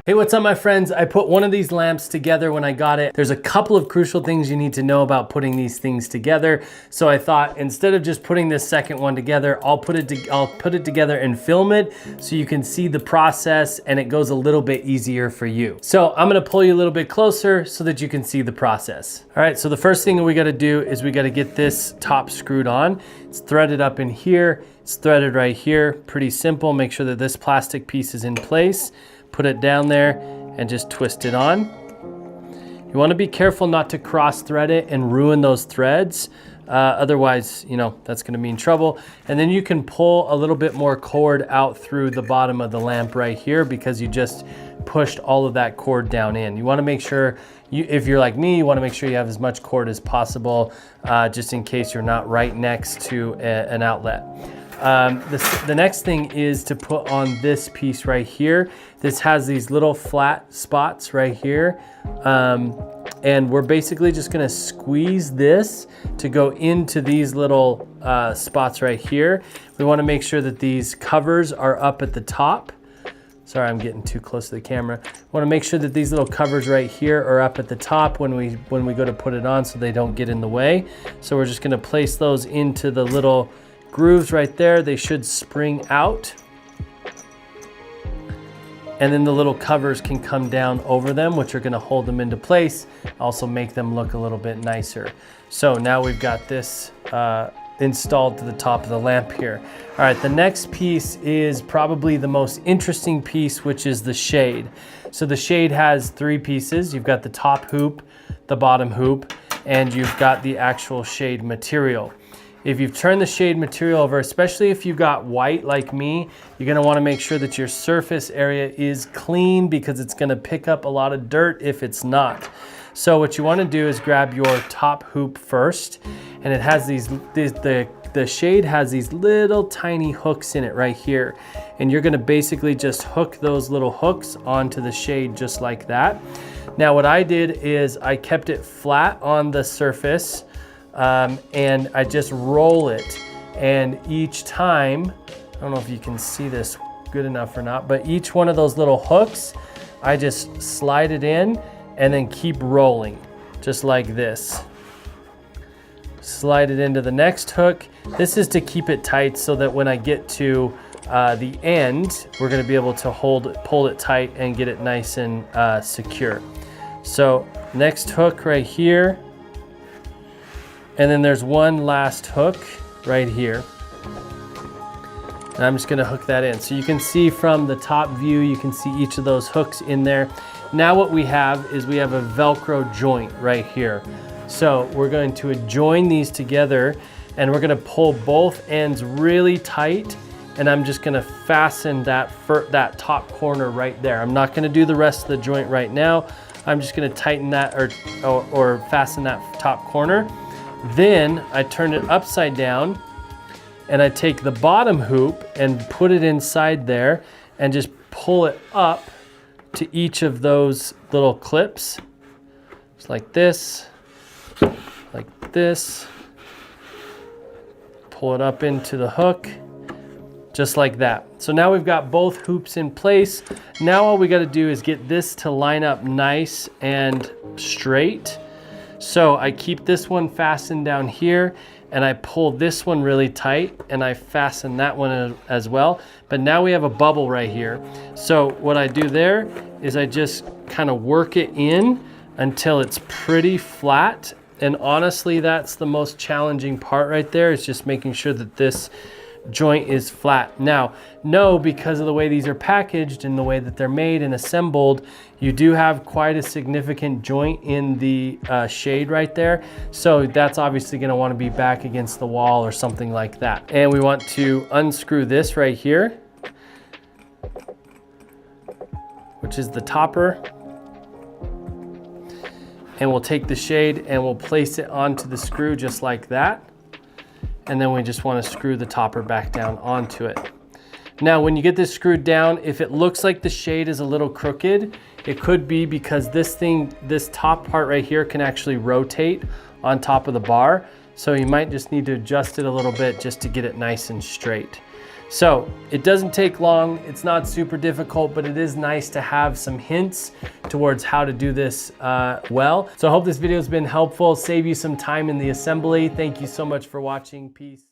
Hey, what's up my friends? I put one of these lamps together when I got it. There's a couple of crucial things you need to know about putting these things together. So I thought instead of just putting this second one together, I'll put it together and film it so you can see the process and it goes a little bit easier for you. So I'm gonna pull you a little bit closer so that you can see the process. All right, so the first thing we gotta do is we gotta get this top screwed on. It's threaded up in here. It's threaded right here. Pretty simple. Make sure that this plastic piece is in place. Put it down there and just twist it on. You want to be careful not to cross thread it and ruin those threads. Otherwise, you know, that's going to mean trouble. And then you can pull a little bit more cord out through the bottom of the lamp right here because you just pushed all of that cord down in. You want to make sure, if you're like me, you want to make sure you have as much cord as possible just in case you're not right next to an outlet. The next thing is to put on this piece right here. This has these little flat spots right here. And we're basically just gonna squeeze this to go into these little spots right here. We wanna make sure that these covers are up at the top. Sorry, I'm getting too close to the camera. Want to make sure that these little covers right here are up at the top when we go to put it on so they don't get in the way. So we're just gonna place those into the little grooves right there. They should spring out. And then the little covers can come down over them, which are gonna hold them into place, also make them look a little bit nicer. So now we've got this installed to the top of the lamp here. All right, the next piece is probably the most interesting piece, which is the shade. So the shade has three pieces. You've got the top hoop, the bottom hoop, and you've got the actual shade material. If you've turned the shade material over, especially if you've got white like me, you're gonna wanna make sure that your surface area is clean because it's gonna pick up a lot of dirt if it's not. So what you wanna do is grab your top hoop first, and it has the shade has these little tiny hooks in it right here. And you're gonna basically just hook those little hooks onto the shade just like that. Now what I did is I kept it flat on the surface, and I just roll it, and each time, I don't know if you can see this good enough or not, but each one of those little hooks, I just slide it in and then keep rolling, just like this. Slide it into the next hook. This is to keep it tight so that when I get to the end, we're gonna be able to pull it tight and get it nice and secure. So next hook right here. And then there's one last hook right here. And I'm just gonna hook that in. So you can see from the top view, you can see each of those hooks in there. Now what we have is we have a Velcro joint right here. So we're going to join these together and we're gonna pull both ends really tight, and I'm just gonna fasten that top corner right there. I'm not gonna do the rest of the joint right now. I'm just gonna tighten that or fasten that top corner. Then I turn it upside down and I take the bottom hoop and put it inside there and just pull it up to each of those little clips. Just like this, pull it up into the hook, just like that. So now we've got both hoops in place. Now all we gotta do is get this to line up nice and straight. So I keep this one fastened down here and I pull this one really tight and I fasten that one as well. But now we have a bubble right here. So what I do there is I just kind of work it in until it's pretty flat. And honestly, that's the most challenging part right there, is just making sure that this joint is flat. Now, no, because of the way these are packaged and the way that they're made and assembled, you do have quite a significant joint in the shade right there. So that's obviously gonna wanna be back against the wall or something like that. And we want to unscrew this right here, which is the topper. And we'll take the shade and we'll place it onto the screw just like that. And then we just want to screw the topper back down onto it. Now, when you get this screwed down, if it looks like the shade is a little crooked, it could be because this top part right here can actually rotate on top of the bar. So you might just need to adjust it a little bit just to get it nice and straight. So it doesn't take long, it's not super difficult, but it is nice to have some hints towards how to do this well. So I hope this video has been helpful, save you some time in the assembly. Thank you so much for watching. Peace.